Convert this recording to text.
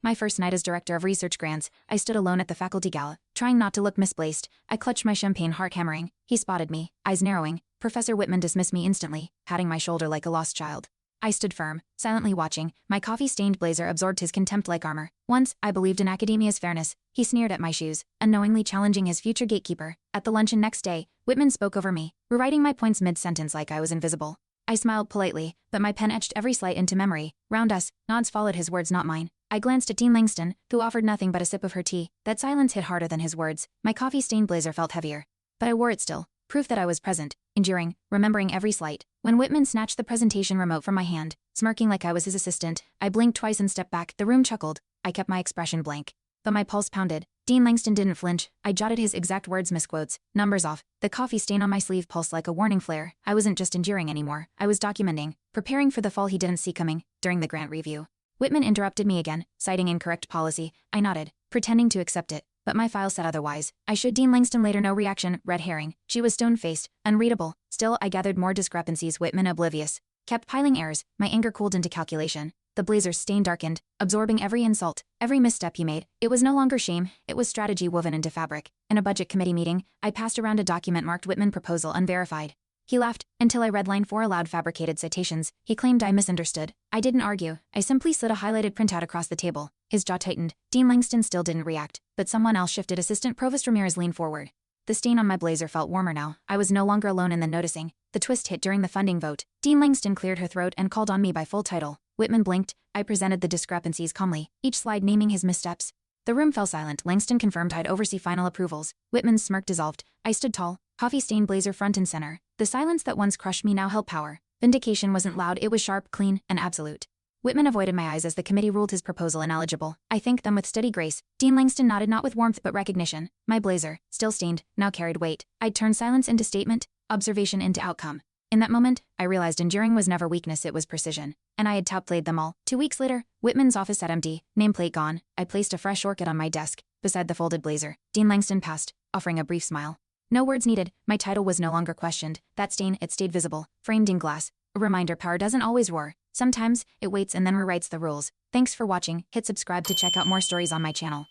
My first night as director of research grants, I stood alone at the faculty gala, trying not to look misplaced. I clutched my champagne, heart hammering. He spotted me, eyes narrowing. Professor Whitman dismissed me instantly, patting my shoulder like a lost child. I stood firm, silently watching. My coffee-stained blazer absorbed his contempt like armor. Once, I believed in academia's fairness. He sneered at my shoes, unknowingly challenging his future gatekeeper. At the luncheon next day, Whitman spoke over me, rewriting my points mid-sentence like I was invisible. I smiled politely, but my pen etched every slight into memory. Round us, nods followed his words, not mine. I glanced at Dean Langston, who offered nothing but a sip of her tea. That silence hit harder than his words. My coffee-stained blazer felt heavier. But I wore it still, proof that I was present, enduring, remembering every slight. When Whitman snatched the presentation remote from my hand, smirking like I was his assistant, I blinked twice and stepped back. The room chuckled. I kept my expression blank. But my pulse pounded. Dean Langston didn't flinch. I jotted his exact words, misquotes, numbers off. The coffee stain on my sleeve pulsed like a warning flare. I wasn't just enduring anymore. I was documenting, preparing for the fall he didn't see coming. During the grant review, Whitman interrupted me again, citing incorrect policy. I nodded, pretending to accept it, but my file said otherwise. I showed Dean Langston later. No reaction. Red herring. She was stone-faced, unreadable. Still, I gathered more discrepancies. Whitman, oblivious, kept piling errors. My anger cooled into calculation. The blazer's stain darkened, absorbing every insult, every misstep he made. It was no longer shame, it was strategy woven into fabric. In a budget committee meeting, I passed around a document marked Whitman proposal unverified. He laughed, until I read line 4 aloud. Fabricated citations. He claimed I misunderstood. I didn't argue. I simply slid a highlighted printout across the table. His jaw tightened. Dean Langston still didn't react, but someone else shifted. Assistant Provost Ramirez leaned forward. The stain on my blazer felt warmer now. I was no longer alone in the noticing. The twist hit during the funding vote. Dean Langston cleared her throat and called on me by full title. Whitman blinked. I presented the discrepancies calmly, each slide naming his missteps. The room fell silent. Langston confirmed I'd oversee final approvals. Whitman's smirk dissolved. I stood tall, coffee-stained blazer front and center. The silence that once crushed me now held power. Vindication wasn't loud, it was sharp, clean, and absolute. Whitman avoided my eyes as the committee ruled his proposal ineligible. I thanked them with steady grace. Dean Langston nodded, not with warmth but recognition. My blazer, still stained, now carried weight. I'd turned silence into statement, observation into outcome. In that moment, I realized enduring was never weakness, it was precision. And I had top-played them all. 2 weeks later, Whitman's office sat empty, nameplate gone. I placed a fresh orchid on my desk, beside the folded blazer. Dean Langston passed, offering a brief smile. No words needed, my title was no longer questioned. That stain, it stayed visible, framed in glass. A reminder: power doesn't always roar. Sometimes, it waits and then rewrites the rules. Thanks for watching. Hit subscribe to check out more stories on my channel.